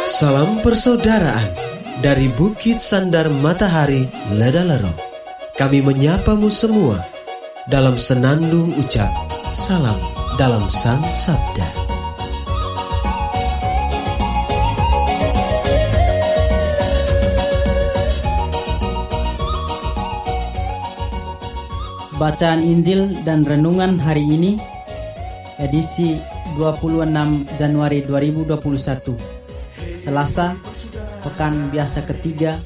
Salam persaudaraan dari Bukit Sandar Matahari Ledalero. Kami menyapamu semua dalam senandung ucap salam dalam Sang Sabda. Bacaan Injil dan Renungan hari ini, edisi 26 Januari 2021, Selasa, Pekan Biasa ketiga,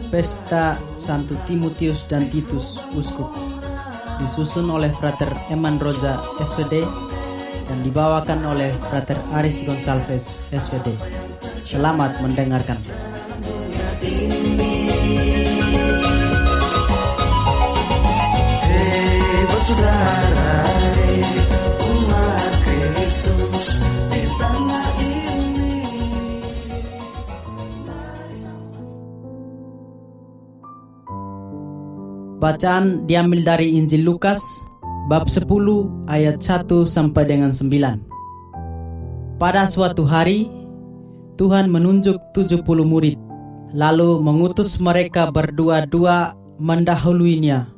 Pesta Santo Timotius dan Titus, Uskup. Disusun oleh Frater Eman Roja, SVD, dan dibawakan oleh Frater Aris Gonsalves, SVD. Selamat mendengarkan. Saudara, umat Kristus di tanah ini. Bacaan diambil dari Injil Lukas bab 10 ayat 1 sampai dengan 9. Pada suatu hari Tuhan menunjuk 70 murid, lalu mengutus mereka berdua-dua mendahuluinya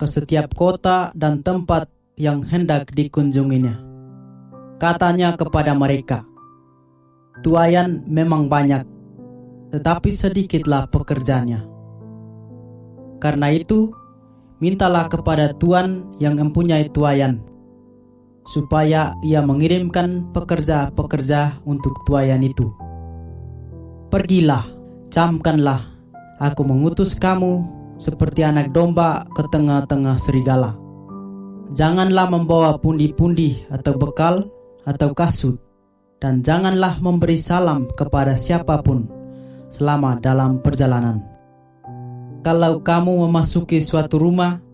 ke setiap kota dan tempat yang hendak dikunjunginya. Katanya kepada mereka, "Tuaian memang banyak, tetapi sedikitlah pekerjanya. Karena itu, mintalah kepada Tuhan yang mempunyai tuaian, supaya ia mengirimkan pekerja-pekerja untuk tuaian itu. Pergilah, camkanlah, aku mengutus kamu seperti anak domba ke tengah-tengah serigala. Janganlah membawa pundi-pundi atau bekal atau kasut, dan janganlah memberi salam kepada siapapun selama dalam perjalanan. Kalau kamu memasuki suatu rumah,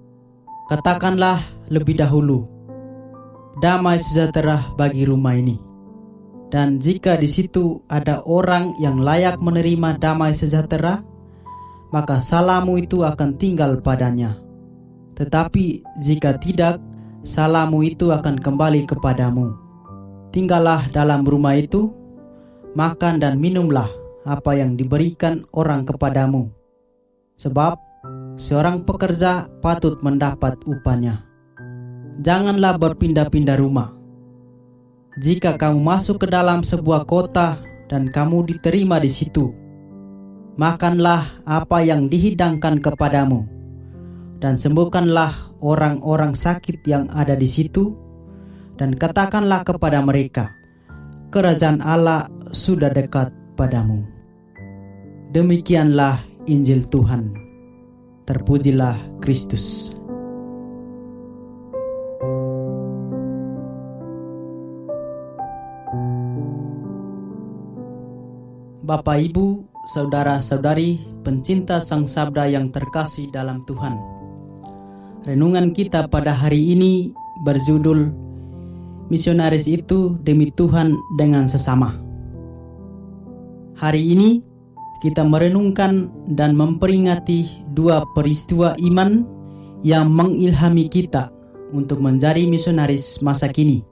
katakanlah lebih dahulu, 'Damai sejahtera bagi rumah ini.' Dan jika di situ ada orang yang layak menerima damai sejahtera, maka salammu itu akan tinggal padanya. Tetapi jika tidak, salammu itu akan kembali kepadamu. Tinggallah dalam rumah itu, makan dan minumlah apa yang diberikan orang kepadamu. Sebab seorang pekerja patut mendapat upahnya. Janganlah berpindah-pindah rumah. Jika kamu masuk ke dalam sebuah kota dan kamu diterima di situ, makanlah apa yang dihidangkan kepadamu, dan sembuhkanlah orang-orang sakit yang ada di situ, dan katakanlah kepada mereka, kerajaan Allah sudah dekat padamu." Demikianlah Injil Tuhan. Terpujilah Kristus. Bapak, Ibu, saudara-saudari, pencinta Sang Sabda yang terkasih dalam Tuhan. Renungan kita pada hari ini berjudul Misionaris itu demi Tuhan dengan sesama. Hari ini kita merenungkan dan memperingati dua peristiwa iman yang mengilhami kita untuk menjadi misionaris masa kini.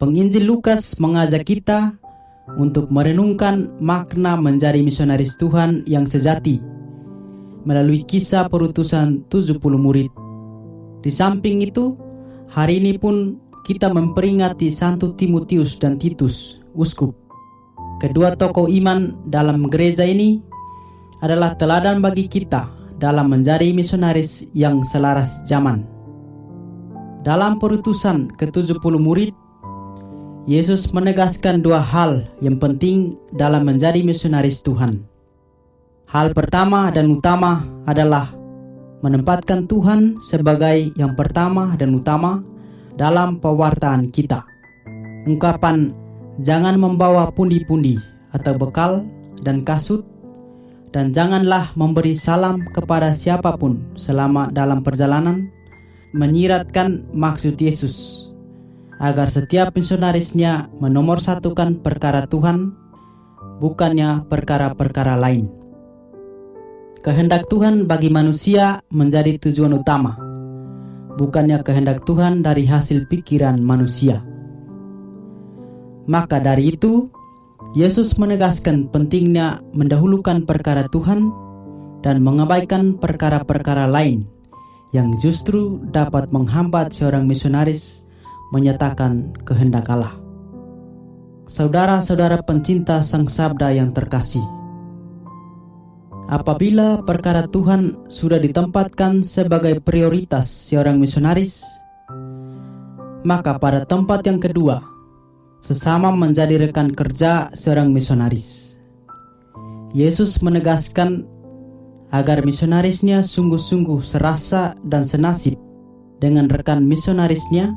Penginjil Lukas mengajak kita untuk merenungkan makna menjadi misionaris Tuhan yang sejati melalui kisah perutusan 70 murid. Di samping itu, hari ini pun kita memperingati Santo Timotius dan Titus, Uskup. Kedua tokoh iman dalam gereja ini adalah teladan bagi kita dalam menjadi misionaris yang selaras zaman. Dalam perutusan ke-70 murid, Yesus menegaskan dua hal yang penting dalam menjadi misionaris Tuhan. Hal pertama dan utama adalah menempatkan Tuhan sebagai yang pertama dan utama dalam pewartaan kita. Ungkapan "jangan membawa pundi-pundi atau bekal dan kasut, dan janganlah memberi salam kepada siapapun selama dalam perjalanan" menyiratkan maksud Yesus agar setiap misionarisnya menomorsatukan perkara Tuhan, bukannya perkara-perkara lain. Kehendak Tuhan bagi manusia menjadi tujuan utama, bukannya kehendak Tuhan dari hasil pikiran manusia. Maka dari itu, Yesus menegaskan pentingnya mendahulukan perkara Tuhan dan mengabaikan perkara-perkara lain yang justru dapat menghambat seorang misionaris menyatakan kehendak Allah. Saudara-saudara pencinta Sang Sabda yang terkasih, apabila perkara Tuhan sudah ditempatkan sebagai prioritas seorang misionaris, maka pada tempat yang kedua, sesama menjadi rekan kerja seorang misionaris. Yesus menegaskan agar misionarisnya sungguh-sungguh serasa dan senasib dengan rekan misionarisnya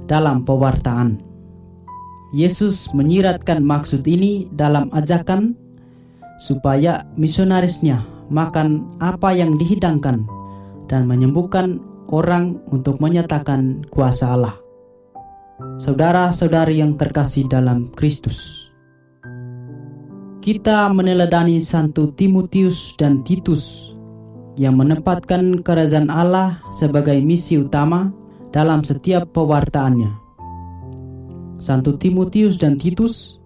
dalam pewartaan. Yesus menyiratkan maksud ini dalam ajakan supaya misionarisnya makan apa yang dihidangkan dan menyembuhkan orang untuk menyatakan kuasa Allah. Saudara-saudari yang terkasih dalam Kristus, kita meneladani Santo Timotius dan Titus yang menempatkan kerajaan Allah sebagai misi utama dalam setiap pewartaannya. Santo Timotius dan Titus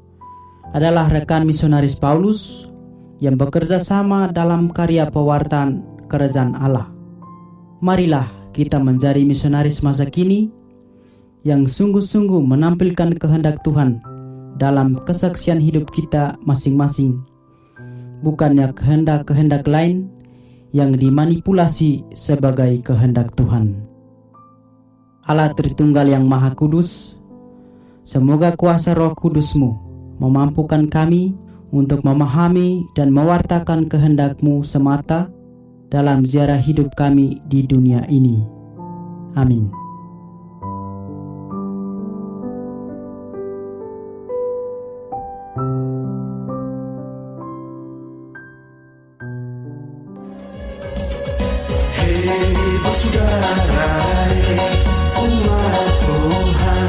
adalah rekan misionaris Paulus yang bekerja sama dalam karya pewartaan kerajaan Allah. Marilah kita menjadi misionaris masa kini yang sungguh-sungguh menampilkan kehendak Tuhan dalam kesaksian hidup kita masing-masing, bukannya kehendak-kehendak lain yang dimanipulasi sebagai kehendak Tuhan. Allah Tritunggal yang Maha Kudus, semoga kuasa Roh Kudus-Mu memampukan kami untuk memahami dan mewartakan kehendak-Mu semata dalam ziarah hidup kami di dunia ini. Amin. Saudara, umat Tuhan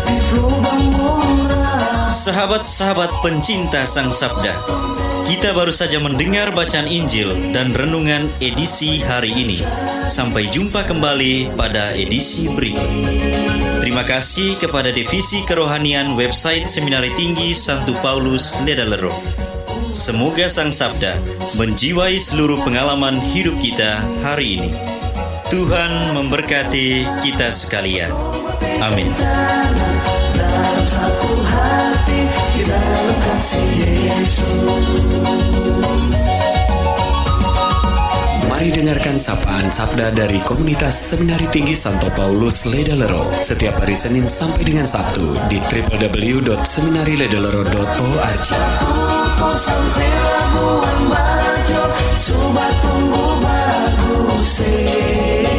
di lubang murah. Sahabat-sahabat pencinta Sang Sabda, kita baru saja mendengar bacaan Injil dan renungan edisi hari ini. Sampai jumpa kembali pada edisi berikut. Terima kasih kepada Divisi Kerohanian website Seminari Tinggi Santo Paulus Ledalero. Semoga Sang Sabda menjiwai seluruh pengalaman hidup kita hari ini. Tuhan memberkati kita sekalian. Amin. Dalam satu hati, di dalam kasih Yesus. Mari dengarkan sapaan sabda dari Komunitas Seminari Tinggi Santo Paulus Ledalero setiap hari Senin sampai dengan Sabtu di www.seminariledalero.org. Kau sampai Labuan Bajo, Subak tunggu bagus.